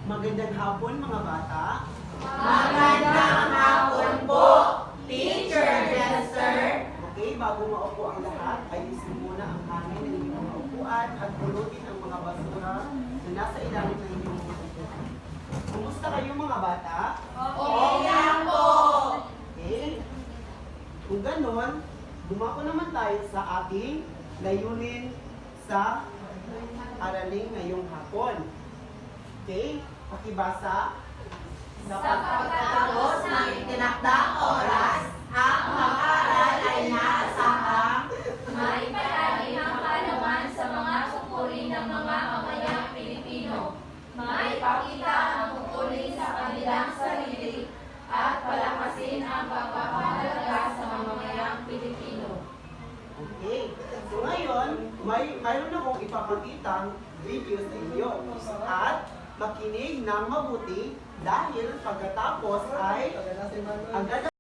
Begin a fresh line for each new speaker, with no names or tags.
Magandang hapon mga bata.
Magandang hapon po, Teacher Lester.
Okay, bago maupo ang lahat, ayusin muna ang hangin ng inyong mga upuan at pulutin ang mga basura na nasa ilalim ng inyong mga upuan. Kumusta kayo mga bata?
Okay lang po.
Okay. Kung ganon, dumako naman tayo sa ating layunin sa araling ngayong hapon. Okay? Pakibasa.
Sa pagkatapos ng itinakdang oras, ang mag-aaral ay naasahang maipalagi ang kaalaman sa mga sukuri ng mga mamayang Pilipino, maipakita ang tungkulin sa kanilang sarili, at palakasin ang pagpapahalaga sa mamamayang Pilipino.
Okay. So ngayon, mayroon akong ipapakitang video sa inyo. At makinig ng mabuti dahil pagkatapos ay agad